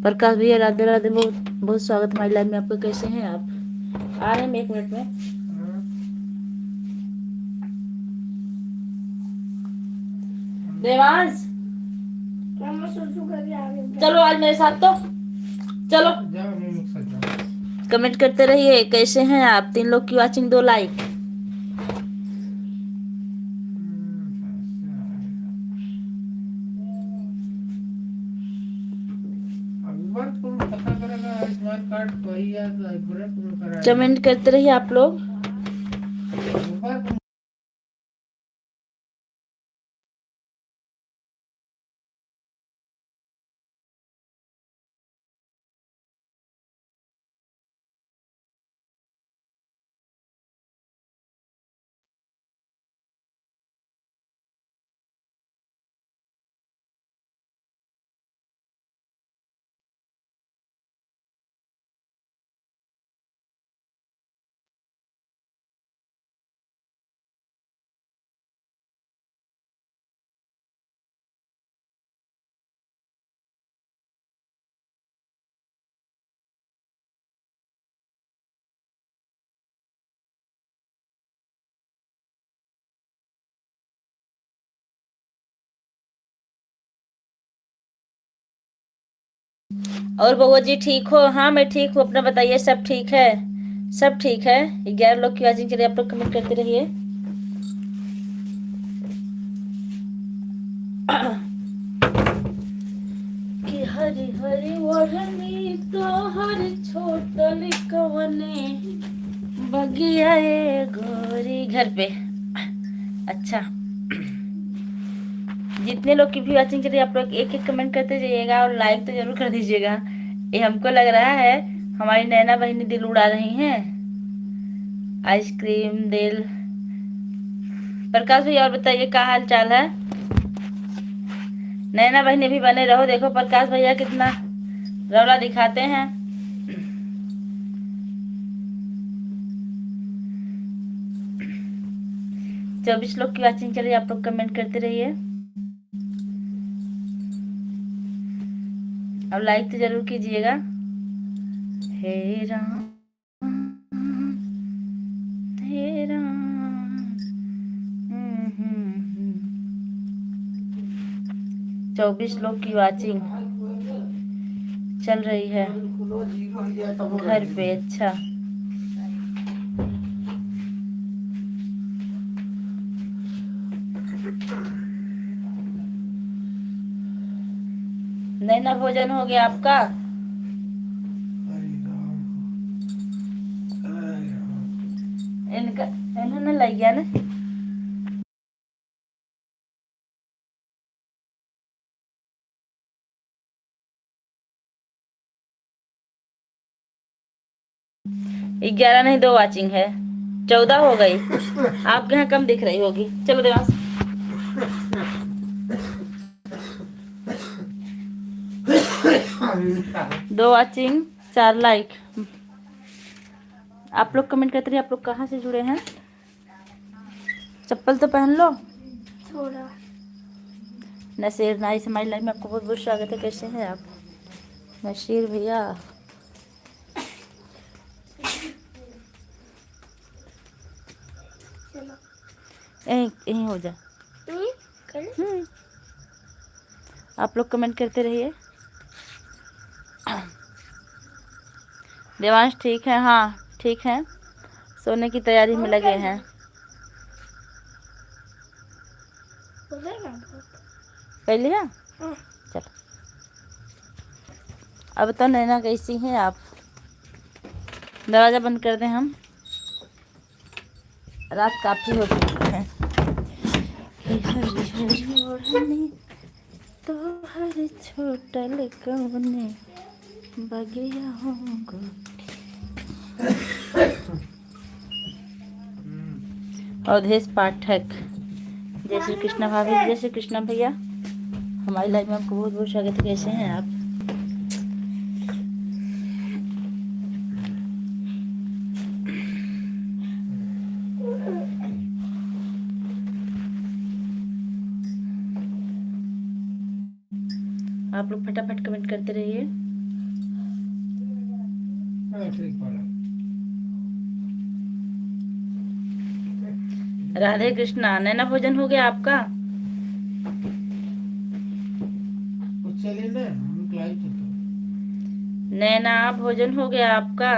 प्रकाश भैया राधे राधे, बहुत बहुत स्वागत हमारी लाइव में आपका। कैसे हैं आप? आ रहे हैं 1 मिनट में। देवांश चलो आज मेरे साथ तो चलो। कमेंट करते रहिए कैसे हैं आप। 3 लोग की वाचिंग, 2 लाइक। कमेंट करते रहिए आप लोग। और बउआ जी ठीक हो? हाँ मैं ठीक हूँ, अपना बताइए। सब ठीक है? सब ठीक है। 11 लोग की वाचिंग चलिए, आप लोग कमेंट करते रहिए। कि हरी हरी ओढ़नी तो हर छोटल कवने बगिया ये गोरी घर पे। अच्छा, जितने लोग की भी वाचिंग चलिए आप लोग एक एक कमेंट करते जाइएगा और लाइक तो जरूर कर दीजिएगा। ये हमको लग रहा है हमारी नैना बहनी दिल उड़ा रही हैं। आइसक्रीम दिल। प्रकाश भैया और बताइए क्या हाल चाल है? नैना बहनी भी बने रहो। देखो प्रकाश भैया कितना रौला दिखाते हैं। चौबीस लोग की वाचिंग चलिए, आप लोग कमेंट करते रहिए और लाइक तो जरूर कीजिएगा। हे राम हे राम। 24 लोग की वाचिंग चल रही है घर पे। अच्छा, नैना भोजन हो गया आपका? इनका इन्होंने लग गया ना। ग्यारह नहीं, 2 वाचिंग है। 14 हो गई। आपके यहाँ कम दिख रही होगी। चलो देवांश। 2 watching, 4 like. आप लोग कमेंट करते रहिए आप लोग कहाँ से जुड़े हैं। चप्पल तो पहन लो थोड़ा। नसीर नाइस हमारी लाइफ में आपको बहुत बहुत स्वागत है। कैसे हैं आप नसीर भैया? यहीं यहीं हो जा। आप लोग कमेंट करते रहिए। देवांश ठीक है? हाँ ठीक है, सोने की तैयारी में लगे हैं। पहले है चलो। अब तो नैना कैसी हैं आप? दरवाज़ा बंद कर दें हम, रात काफ़ी हो चुकी है। हरी हरी ओढ़नी तो हर छोटल कवने बगिया होंगे। अवधेश पाठक, जय श्री कृष्णा भाभी, जय श्री कृष्णा भैया। हमारी लाइफ में आपको बहुत बहुत स्वागत है। कैसे हैं आप? आप लोग फटाफट कमेंट करते रहिए। राधे कृष्णा। नैना भोजन हो गया आपका? नैना भोजन हो गया आपका?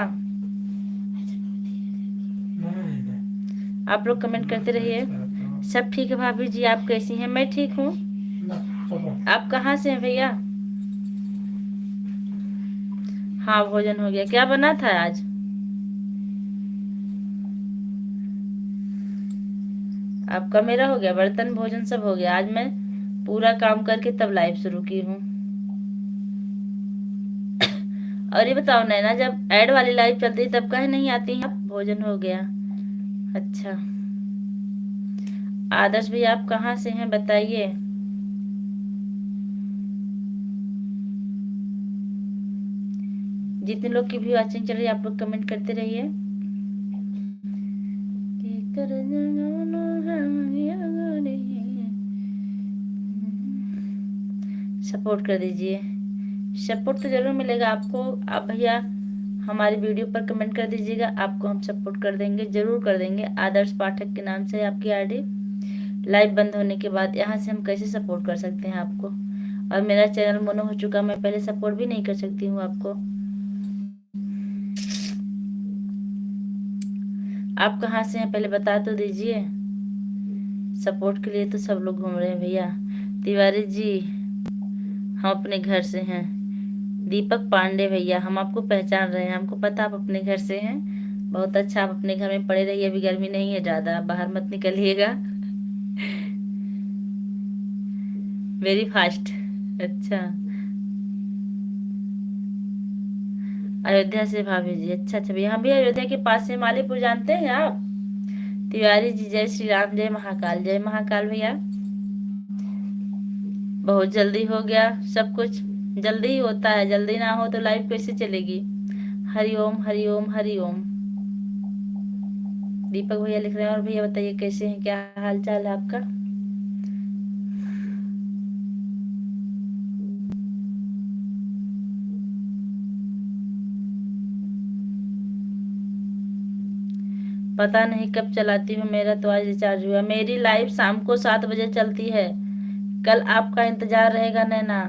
आप लोग कमेंट करते रहिए। सब ठीक है भाभी जी, आप कैसी हैं? मैं ठीक हूँ। आप कहाँ से हैं भैया? हाँ भोजन हो गया। क्या बना था आज? आपका? मेरा हो गया, बर्तन भोजन सब हो गया। आज मैं पूरा काम करके तब लाइव शुरू की हूँ। और ये बताओ नैना, जब ऐड वाली लाइव चलती है तब कहीं नहीं आती हैं आप? भोजन हो गया, अच्छा। आदर्श भैया आप कहाँ से हैं बताइए। जितने लोग की भी वॉचिंग चल रही है आप लोग कमेंट करते रहिए। सपोर्ट कर दीजिए। सपोर्ट तो जरूर मिलेगा आपको। आप भैया हमारी वीडियो पर कमेंट कर दीजिएगा, आपको हम सपोर्ट कर देंगे, जरूर कर देंगे। आदर्श पाठक के नाम से आपकी आईडी। लाइव बंद होने के बाद यहाँ से हम कैसे सपोर्ट कर सकते हैं आपको? और मेरा चैनल मोनो हो चुका, मैं पहले सपोर्ट भी नहीं कर सकती हूँ आपको। आप कहाँ से हैं पहले बता तो दीजिए। सपोर्ट के लिए तो सब लोग घूम रहे हैं भैया। तिवारी जी हम अपने घर से हैं। दीपक पांडे भैया हम आपको पहचान रहे हैं, हमको पता आप अपने घर से हैं। बहुत अच्छा, आप अपने घर में पड़े रहिए, अभी गर्मी नहीं है ज्यादा, बाहर मत निकलिएगा। वेरी फास्ट, अच्छा। अयोध्या से भाभी जी, अच्छा अच्छा भैया। हम भी अयोध्या के पास से मालीपुर, जानते हैं आप? तिवारी जी जय श्री राम, जय महाकाल, जय महाकाल भैया। बहुत जल्दी हो गया सब कुछ। जल्दी ही होता है, जल्दी ना हो तो लाइफ कैसे चलेगी। हरिओम हरिओम हरिओम। दीपक भैया लिख रहे हैं। और भैया बताइए कैसे हैं, क्या हाल चाल है आपका? पता नहीं कब चलाती हूँ, मेरा तो आज रिचार्ज हुआ। मेरी लाइव शाम को 7 बजे चलती है। कल आपका इंतजार रहेगा नैना।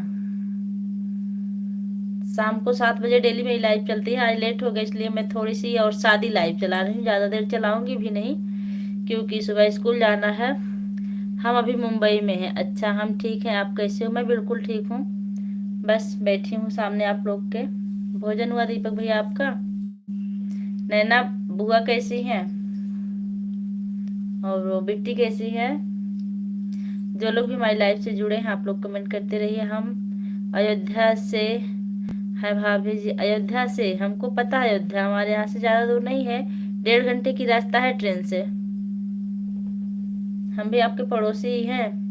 शाम को 7 बजे डेली मेरी लाइव चलती है। आज लेट हो गया इसलिए मैं थोड़ी सी और सादी लाइव चला रही हूँ, ज्यादा देर चलाऊंगी भी नहीं क्योंकि सुबह स्कूल जाना है। हम अभी मुंबई में हैं। अच्छा हम ठीक हैं, आप कैसे हो? मैं बिल्कुल ठीक हूँ, बस बैठी हूँ सामने आप लोग के। भोजन हुआ दीपक भैया आपका? नैना बुआ कैसी हैं? और वो बिट्टी कैसी है? जो लोग भी हमारी लाइफ से जुड़े हैं आप लोग कमेंट करते रहिए। हम अयोध्या से है भाभी जी, अयोध्या से। हमको पता है अयोध्या हमारे यहाँ से ज्यादा दूर नहीं है, 1.5 घंटे की रास्ता है ट्रेन से। हम भी आपके पड़ोसी ही हैं।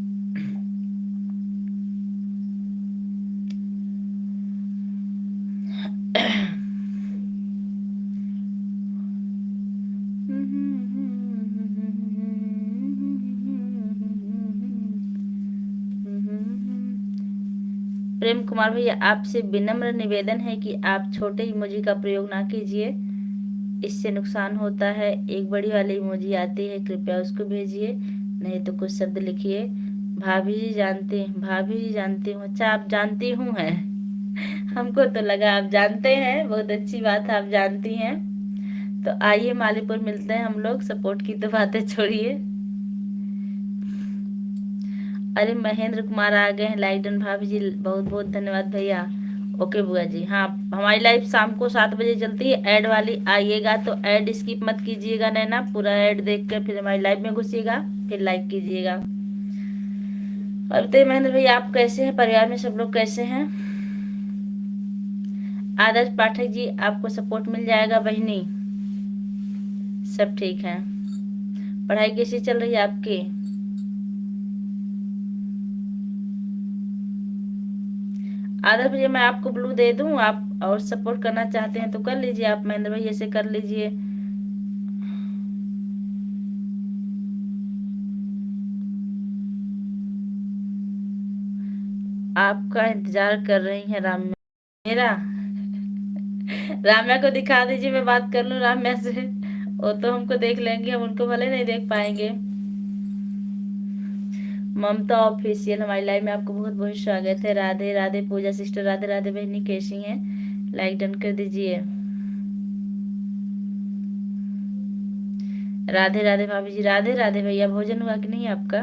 प्रेम कुमार भैया आपसे विनम्र निवेदन है कि आप छोटे इमोजी का प्रयोग ना कीजिए, इससे नुकसान होता है। एक बड़ी वाली इमोजी आती है, कृपया उसको भेजिए, नहीं तो कुछ शब्द लिखिए। भाभी जी जानते हैं, भाभी जी जानती हूँ। अच्छा आप जानती हूँ हैं। हमको तो लगा आप जानते हैं, बहुत अच्छी बात है, आप जानती हैं। तो आइए मालीपुर मिलते हैं हम लोग, सपोर्ट की तो बातें छोड़िए। अरे महेंद्र कुमार आ गए हैं। लाइक डन भाभी जी, बहुत बहुत धन्यवाद भैया। ओके बुआ जी। हाँ हमारी लाइव शाम को 7 बजे चलती है, ऐड वाली आइएगा तो ऐड स्किप मत कीजिएगा नैना, पूरा ऐड देख कर फिर हमारी लाइव में घुसिएगा, फिर लाइक कीजिएगा। और बताइए महेंद्र भैया आप कैसे हैं, परिवार में सब लोग कैसे हैं? आदर्श पाठक जी आपको सपोर्ट मिल जाएगा बहनी, सब ठीक है। पढ़ाई कैसी चल रही है आपकी? आदर्श भैया मैं आपको ब्लू दे दूं, आप और सपोर्ट करना चाहते हैं तो कर लीजिए, आप महेंद्र भैया से कर लीजिए। आपका इंतजार कर रही है राम मेरा। राम्या को दिखा दीजिए, मैं बात कर लूं राम्या से। वो तो हमको देख लेंगे, हम उनको भले नहीं देख पाएंगे। ममता ऑफिशियल हमारी लाइव में आपको बहुत बहुत स्वागत है। राधे राधे पूजा सिस्टर, राधे राधे बहनी, कैसी हैं? लाइक डन कर दीजिए। राधे राधे भाभी जी, राधे राधे भैया, भोजन हुआ कि नहीं आपका?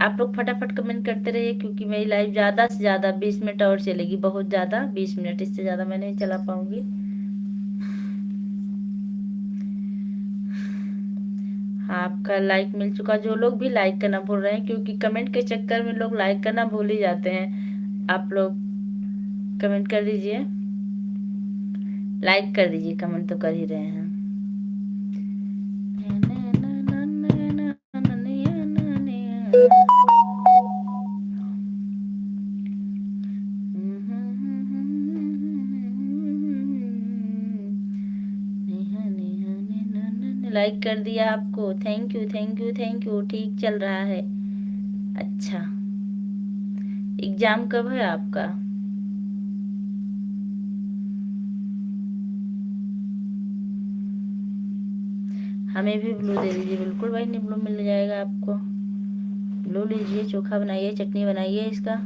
आप लोग फटाफट कमेंट करते रहिए, क्योंकि मेरी लाइव ज्यादा से ज्यादा 20 मिनट और चलेगी, बहुत ज्यादा 20 मिनट, इससे ज्यादा मैं नहीं चला पाऊंगी। हाँ, आपका लाइक मिल चुका। जो लोग भी लाइक करना भूल रहे हैं, क्योंकि कमेंट के चक्कर में लोग लाइक करना भूल ही जाते हैं। आप लोग कमेंट कर दीजिए, लाइक कर दीजिए, कमेंट तो कर ही रहे हैं। लाइक कर दिया आपको, thank you thank you thank you. ठीक चल रहा है। अच्छा, एग्जाम कब है आपका? हमें भी ब्लू दे दीजिए। बिल्कुल भाई, नहीं ब्लू मिल जाएगा आपको। ब्लू लीजिए, चोखा बनाइए, चटनी बनाइए इसका।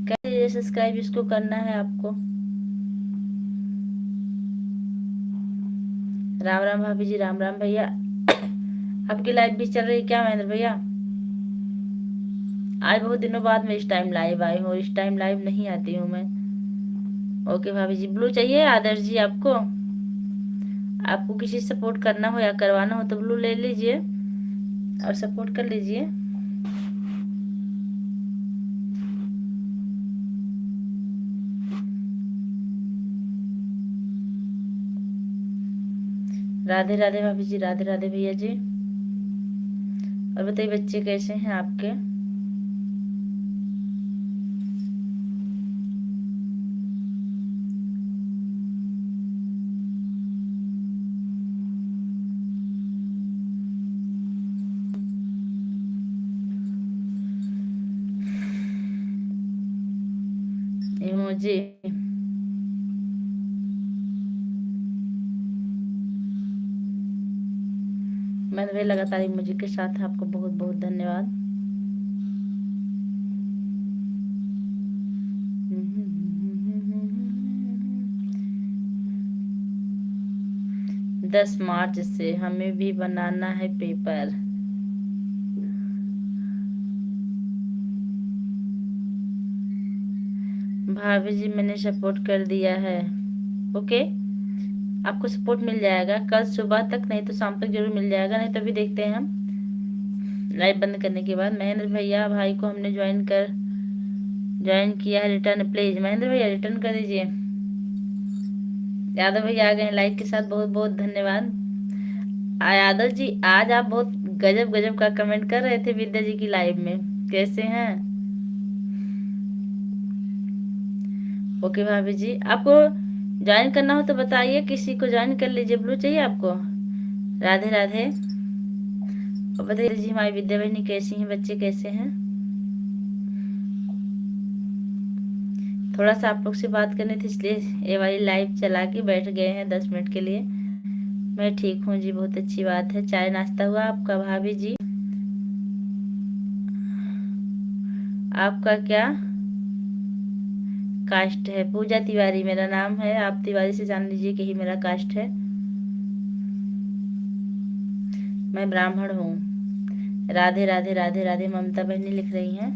कर दीजिए सब्सक्राइब, इसको करना है आपको। राम राम भाभी जी, राम राम भैया। आपकी लाइव भी चल रही है क्या महेंद्र भैया? आज बहुत दिनों बाद मैं इस टाइम लाइव आई हूँ, इस टाइम लाइव नहीं आती हूँ मैं। ओके भाभी जी, ब्लू चाहिए आदर्श जी आपको? आपको किसी सपोर्ट करना हो या करवाना हो तो ब्लू ले लीजिए और सपोर्ट कर लीजिए। राधे राधे भाभी जी, राधे राधे भैया जी। और बताइए बच्चे कैसे हैं आपके? इमोजी। मैं भी लगातार इमोजी के साथ, आपको बहुत बहुत धन्यवाद। 10 मार्च से हमें भी बनाना है पेपर। भाभी जी मैंने सपोर्ट कर दिया है। ओके, आपको सपोर्ट मिल जाएगा कल सुबह तक, नहीं तो शाम तक जरूर मिल जाएगा। नहीं तो अभी देखते हैं हम लाइव बंद करने के बाद। महेंद्र भैया, भाई को हमने ज्वाइन किया है, रिटर्न प्लीज। महेंद्र भैया रिटर्न कर दीजिए। यादव भैया आ गए लाइक के साथ, बहुत बहुत धन्यवाद। यादव जी, आज आप बहुत गजब गजब का कमेंट कर रहे थे विद्या जी की लाइव में, कैसे हैं? ओके भाभी जी, आपको ज्वाइन करना हो तो बताइए, किसी को ज्वाइन कर लीजिए। ब्लू चाहिए आपको? राधे राधे। और बताइए जी, हमारी विद्या बहनी कैसी हैं, बच्चे कैसे हैं? थोड़ा सा आप लोग से बात करनी थी, इसलिए ये वाली लाइव चला के बैठ गए हैं 10 मिनट के लिए। मैं ठीक हूँ जी, बहुत अच्छी बात है। चाय नाश्ता हुआ आपका भाभी जी? आपका क्या कास्ट है? पूजा तिवारी मेरा नाम है, आप तिवारी से जान लीजिए कि ही मेरा कास्ट है। मैं ब्राह्मण हूँ। राधे राधे राधे राधे, ममता बहनी लिख रही हैं।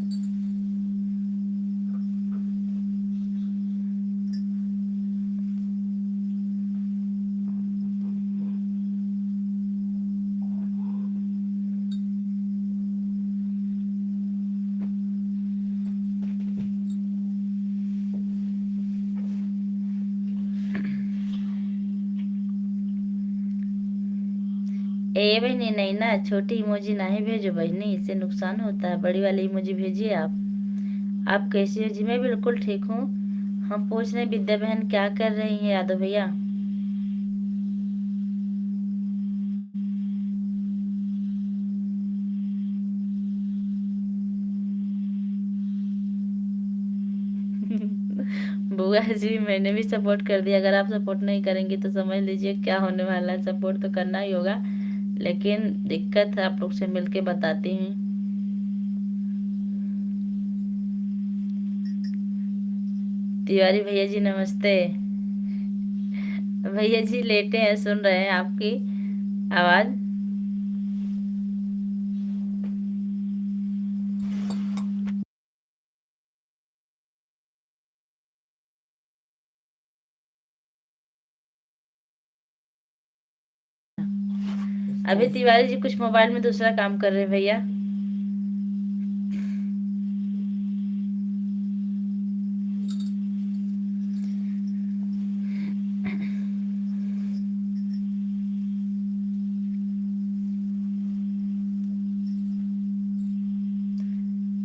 ए बहनी, नहीं ना, छोटी इमोजी ना ही भेजो बहनी, इससे नुकसान होता है। बड़ी वाली इमोजी भेजिए आप कैसी हो जी? मैं बिल्कुल ठीक हूँ। हम पूछ रहे हैं विद्या बहन क्या कर रही हैं? यादव भैया बुआ जी मैंने भी सपोर्ट कर दिया, अगर आप सपोर्ट नहीं करेंगे तो समझ लीजिए क्या होने वाला है। सपोर्ट तो करना ही होगा, लेकिन दिक्कत है, आप लोग से मिलके बताती हूँ। तिवारी भैया जी नमस्ते। भैया जी लेटे हैं, सुन रहे हैं आपकी आवाज। अभी तिवारी जी कुछ मोबाइल में दूसरा काम कर रहे हैं भैया।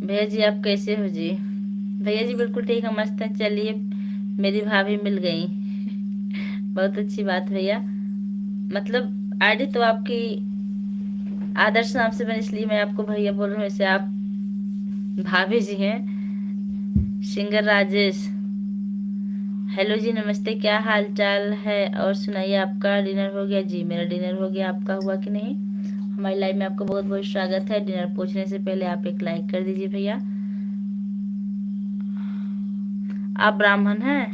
भैया जी आप कैसे हो जी? भैया जी बिल्कुल ठीक है, मस्त है। चलिए मेरी भाभी मिल गई। बहुत अच्छी बात भैया। मतलब आईडी तो आपकी आदर्श नाम से बनी, इसलिए मैं आपको भैया बोल रही हूँ, वैसे आप भाभी जी हैं। सिंगर राजेश हेलो जी नमस्ते, क्या हाल चाल है और सुनाइए, आपका डिनर हो गया? जी मेरा डिनर हो गया, आपका हुआ कि नहीं? हमारी लाइव में आपका बहुत बहुत स्वागत है। डिनर पूछने से पहले आप एक लाइक कर दीजिए भैया। आप ब्राह्मण हैं?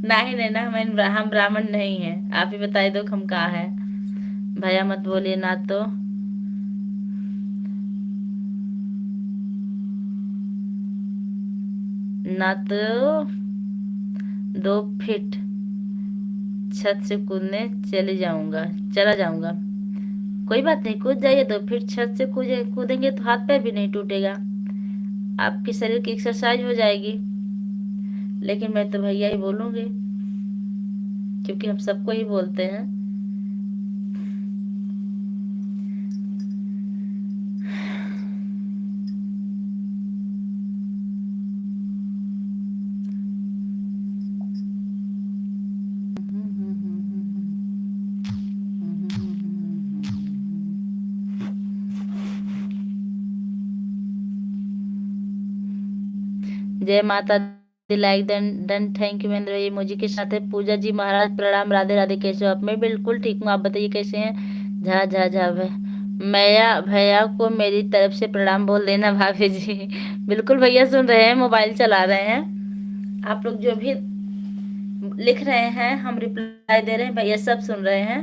नहीं नहीं ना, हम ब्राह्मण नहीं हैं। आप ही बताई दो हम कहाँ है। भैया मत बोलिए ना तो। ना तो 2 फीट छत से कूदने चले जाऊंगा, चला जाऊंगा। कोई बात नहीं, कूद जाइए। 2 फीट छत से कूदेंगे तो हाथ पैर भी नहीं टूटेगा, आपके शरीर की एक्सरसाइज हो जाएगी। लेकिन मैं तो भैया ही बोलूंगी, क्योंकि हम सबको ही बोलते हैं। जय माता दी, like done done, thank you Mahendra. ये मुझी के साथ है पूजा जी महाराज, प्रणाम, राधे राधे। कैसे हो आप? मैं बिल्कुल ठीक हूँ, आप बताइए कैसे हैं? झा झा झा मैया भैया को मेरी तरफ से प्रणाम बोल देना भाभी जी। बिल्कुल भैया सुन रहे हैं, मोबाइल चला रहे हैं। आप लोग जो भी लिख रहे हैं हम रिप्लाई दे रहे हैं, भैया सब सुन रहे हैं।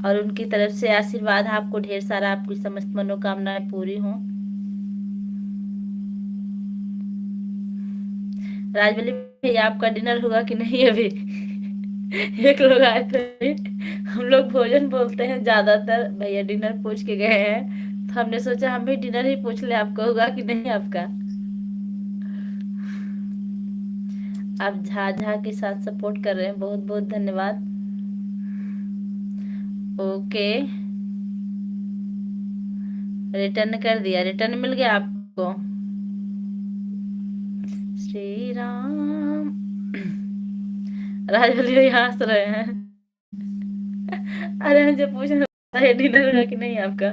और उनकी तरफ से आशीर्वाद आपको ढेर सारा, आपकी समस्त मनोकामनाएं पूरी हों। राजवली भैया आपका डिनर हुआ कि नहीं अभी? एक लोग आए थे, हम लोग भोजन बोलते हैं ज्यादातर, भैया डिनर पूछ के गए हैं, तो हमने सोचा हम भी डिनर ही पूछ ले, आपको हुआ कि नहीं आपका? आप झा झा के साथ सपोर्ट कर रहे हैं, बहुत बहुत धन्यवाद। ओके, रिटर्न कर दिया, रिटर्न मिल गया आपको। श्री राम। राजवली भैया हंस रहे हैं। अरे मुझे पूछना था डिनर हुआ कि नहीं आपका?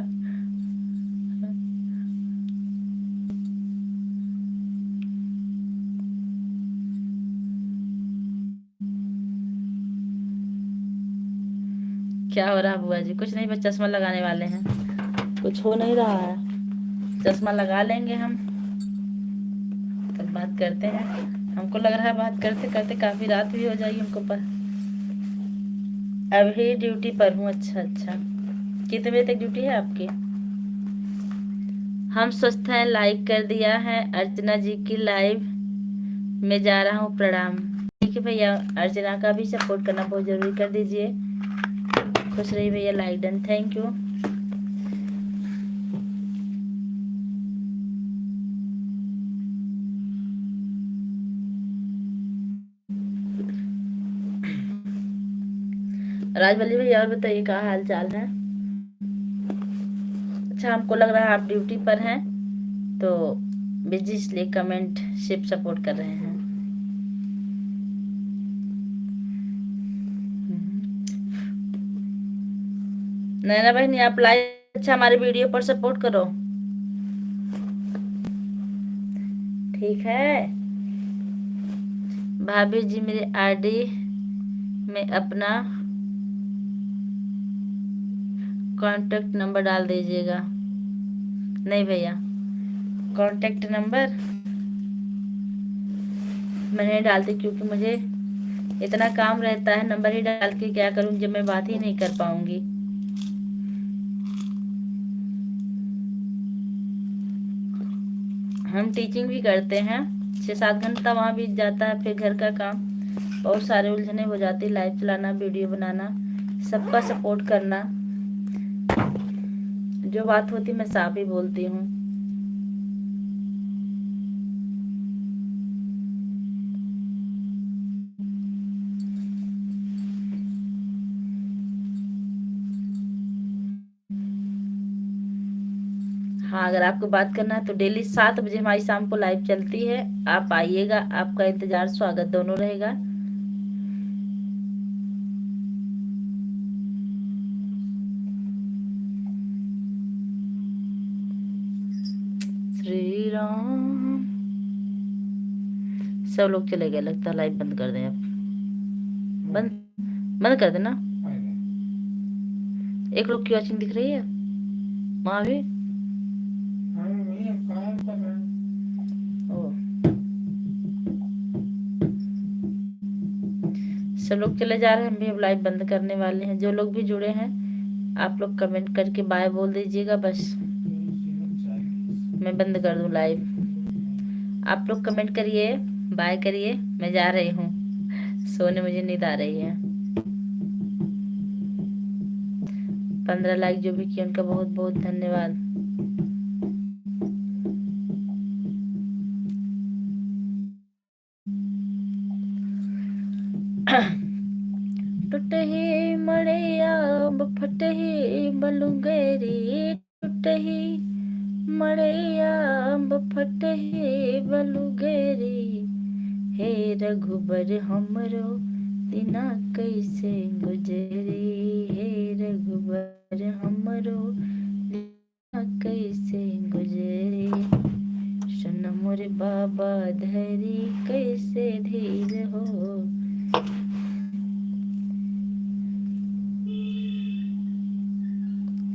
क्या हो रहा है बुआ जी? कुछ नहीं, बस चश्मा लगाने वाले हैं, कुछ हो नहीं रहा है। चश्मा लगा लेंगे हम, तब बात करते हैं। हमको लग रहा है बात करते करते काफी रात भी हो जाएगी हमको पर। अभी ड्यूटी पर हूँ। अच्छा अच्छा, कितने बजे तक ड्यूटी है आपकी? हम स्वस्थ हैं, लाइक कर दिया है। अर्चना जी की लाइव में जा रहा हूँ, प्रणाम। ठीक है भैया, अर्चना का भी सपोर्ट करना बहुत जरूरी, कर दीजिए। खुश रहिए भैया, लाइक डन, थैंक यू। राजवल्ली भैया और बताइए क्या हाल चाल है? अच्छा, हमको लग रहा है आप ड्यूटी पर हैं, तो बिजी, इसलिए कमेंट सिर्फ सपोर्ट कर रहे हैं। नैना बहनी आप लाइक, अच्छा हमारे वीडियो पर सपोर्ट करो। ठीक है भाभी जी, मेरे आईडी में अपना कांटेक्ट नंबर डाल दीजिएगा। नहीं भैया, कांटेक्ट नंबर मैं नहीं डालती, क्योंकि मुझे इतना काम रहता है, नंबर ही डाल के क्या करूं जब मैं बात ही नहीं कर पाऊंगी। हम टीचिंग भी करते हैं, 6-7 घंटा वहाँ बीत जाता है, फिर घर का काम, बहुत सारे उलझने हो जाती, लाइव चलाना, वीडियो बनाना, सबका सपोर्ट करना। जो बात होती मैं साफ ही बोलती हूँ। हाँ, अगर आपको बात करना है तो डेली 7 बजे हमारी शाम को लाइव चलती है, आप आइएगा, आपका इंतजार स्वागत दोनों रहेगा। श्री राम। सब लोग चले गए लगता है, लाइव बंद कर दें आप। बंद बंद कर देना। एक लोग की वॉचिंग दिख रही है वहां भी। ओ, सब लोग चले जा रहे हैं, हम भी अब लाइव बंद करने वाले हैं। जो लोग भी जुड़े हैं आप लोग कमेंट करके बाय बोल दीजिएगा, बस मैं बंद कर दूं लाइव। आप लोग कमेंट करिए, बाय करिए, मैं जा रही हूँ सोने, मुझे नींद आ रही है। 15 लाइक जो भी किए उनका बहुत बहुत धन्यवाद। टूटही मड़ैया फटही बलुगेरी, टूटही मड़ैया फटही बलुगेरी, हे रघुबर हमरो दिना कैसे गुजरी, हे रघुबर हमरो दिना कैसे गुजरी, सुन मोरे बाबा धरी कैसे धीर हो।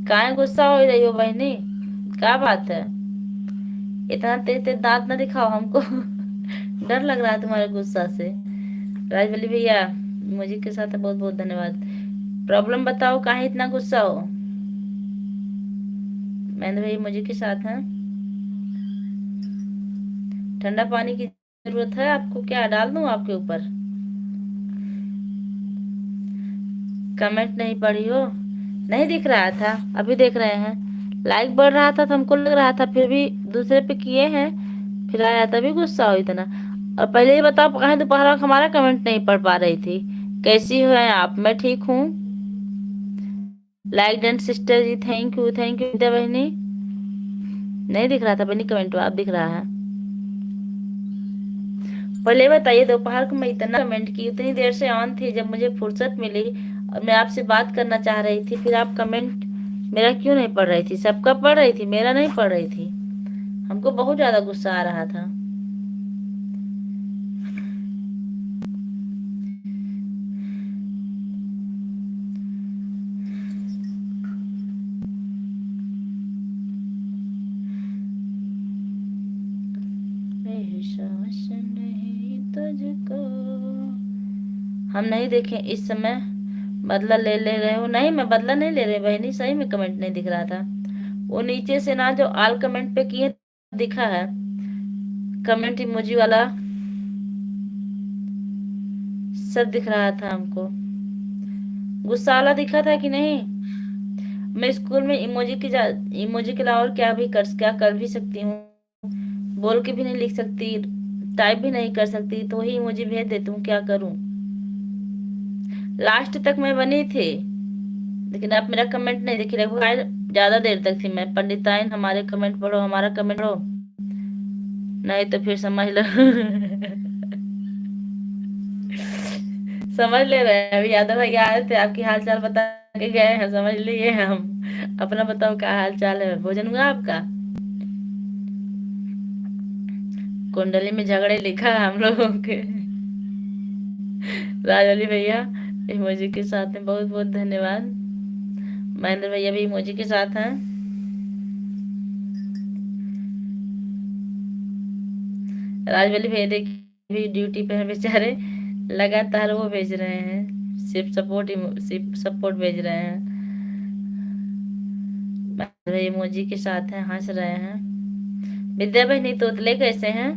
काहे गुस्सा हो रही हो बहनी, क्या बात है? इतना तेज तेज दांत ना दिखाओ हमको डर लग रहा है तुम्हारे गुस्सा से। राजवली भैया मुझे के साथ बहुत बहुत धन्यवाद। प्रॉब्लम बताओ, काहे इतना गुस्सा हो? महेंद्र भैया मुझे के साथ हैं। ठंडा पानी की जरूरत है आपको, क्या डाल दूं आपके ऊपर? कमेंट नहीं पढ़ी हो? नहीं दिख रहा था, अभी देख रहे हैं। लाइक बढ़ रहा था तो हमको लग रहा था, फिर भी दूसरे पे किए हैं, फिर आया तभी गुस्सा हो इतना। और पहले ही बताओ, कहीं दोपहर वक्त हमारा कमेंट नहीं पढ़ पा रही थी। कैसी हो आप? मैं ठीक हूँ। Like done sister ji, thank you thank you. Vidya बहनी नहीं दिख रहा था बहनी कमेंट, आप दिख रहा है। पहले बताइए, दोपहर को मैं इतना कमेंट की, उतनी देर से ऑन थी, जब मुझे फुर्सत मिली और मैं आपसे बात करना चाह रही थी, फिर आप कमेंट मेरा क्यों नहीं पढ़ रही थी? सबका पढ़ रही थी, मेरा नहीं पढ़ रही थी। हमको बहुत ज्यादा गुस्सा आ रहा था। विश्वास नहीं तुझको, हम नहीं देखें इस समय, बदला ले ले रहे हो? नहीं, मैं बदला नहीं ले रही बहनी, सही में कमेंट नहीं दिख रहा था। वो नीचे से ना जो आल कमेंट पे किए दिखा है, कमेंट इमोजी वाला सब दिख रहा था हमको। गुस्सा वाला दिखा था कि नहीं? मैं स्कूल में इमोजी के अलावा और क्या कर भी सकती हूँ? बोल के भी नहीं लिख सकती, टाइप भी नहीं कर सकती, तो ही इमोजी भेज देती हूँ, क्या करूँ? लास्ट तक मैं बनी थी, लेकिन आप मेरा कमेंट नहीं देखी, लगभग आज ज्यादा देर तक थी मैं। पंडिताइन हमारे कमेंट पढ़ो, हमारा कमेंट पढ़ो, नहीं तो फिर समझ लो समझ ले रहे हैं। अभी यादव भैया आए थे, आपकी हाल चाल बता के गए हैं, समझ लिए हम। अपना बताओ क्या हाल चाल है? भोजन हुआ आपका? कुंडली में झगड़े लिखा है हम लोगों के। राज अली भैया इमोजी के साथ हैं, बहुत बहुत धन्यवाद। महेंद्र भैया भी इमोजी के साथ हैं। राज अली भैया देखिए भी ड्यूटी पे हैं बेचारे, लगातार वो भेज रहे हैं, सिर्फ सपोर्ट भेज रहे हैं। महेंद्र भैया इमोजी के साथ हैं, हंस रहे हैं। विद्या बहनी तोतले कैसे हैं?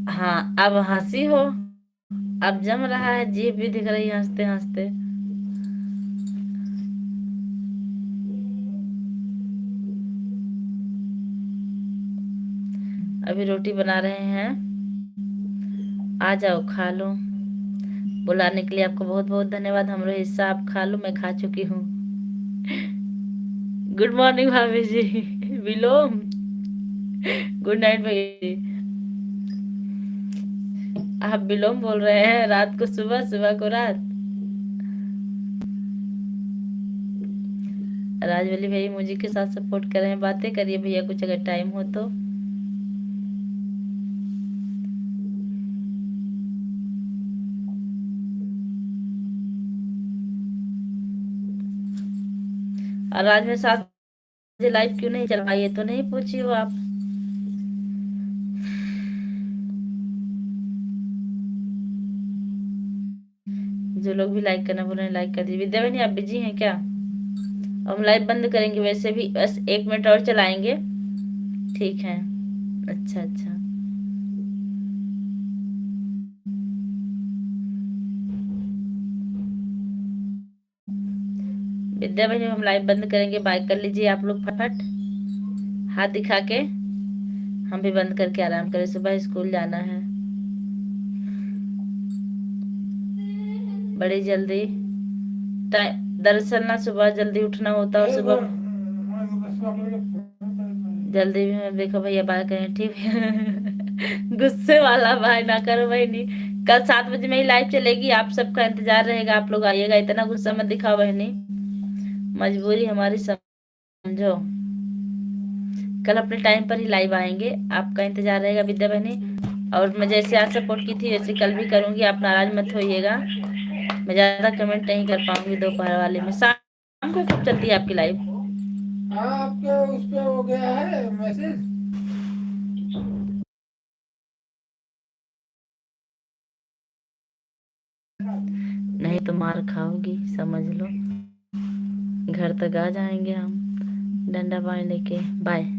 हाँ अब हंसी हो, अब जम रहा है, जीभ भी दिख रही है हंसते हंसते। अभी रोटी बना रहे हैं, आ जाओ खा लो। बुलाने के लिए आपको बहुत बहुत धन्यवाद। हमारा हिस्सा आप खा लो, मैं खा चुकी हूँ। गुड मॉर्निंग भाभी जी। विलोम। गुड नाइट भैया जी। आप विलोम बोल रहे हैं, रात को सुबह, सुबह को रात। राजवली भैया मुझे के साथ सपोर्ट कर रहे हैं, बातें करिए भैया कुछ अगर टाइम हो तो। और आज मैं 7 बजे लाइव क्यों नहीं चल पाई, ये तो नहीं पूछी हो आप। जो लोग भी लाइक करना बोल रहे हैं लाइक कर दीजिए। विद्या बहनी आप बिजी हैं क्या? हम लाइव बंद करेंगे वैसे भी, बस 1 मिनट और चलाएंगे। ठीक है। अच्छा अच्छा। विद्या बहनी हम लाइव बंद करेंगे, बाय कर लीजिए आप लोग फटाफट हाथ दिखा के। हम भी बंद करके आराम करें, सुबह स्कूल जाना है। बड़ी जल्दी दरअसल ना सुबह जल्दी उठना होता और सुबह जल्दी भी। मैं देखो भैया बात करें ठीक है। गुस्से वाला भाई ना करो भाई, नहीं। कल 7 बजे में ही लाइव चलेगी, आप सबका इंतजार रहेगा, आप लोग आइएगा, इतना गुस्सा मत दिखाओ बहनी, मजबूरी हमारी समझो। कल अपने टाइम पर ही लाइव आएंगे, आपका इंतजार रहेगा विद्या बहनी। और मैं जैसे आज सपोर्ट की थी वैसे कल भी करूंगी, आप नाराज मत होइएगा। मैं ज्यादा कमेंट नहीं कर पाऊंगी दोपहर वाले में। शाम को कब चलती है आपकी लाइव? हाँ आपके उस पे हो गया है मैसेज। नहीं तो मार खाओगी समझ लो, घर तक आ जाएंगे हम डंडा बाण लेके। बाय।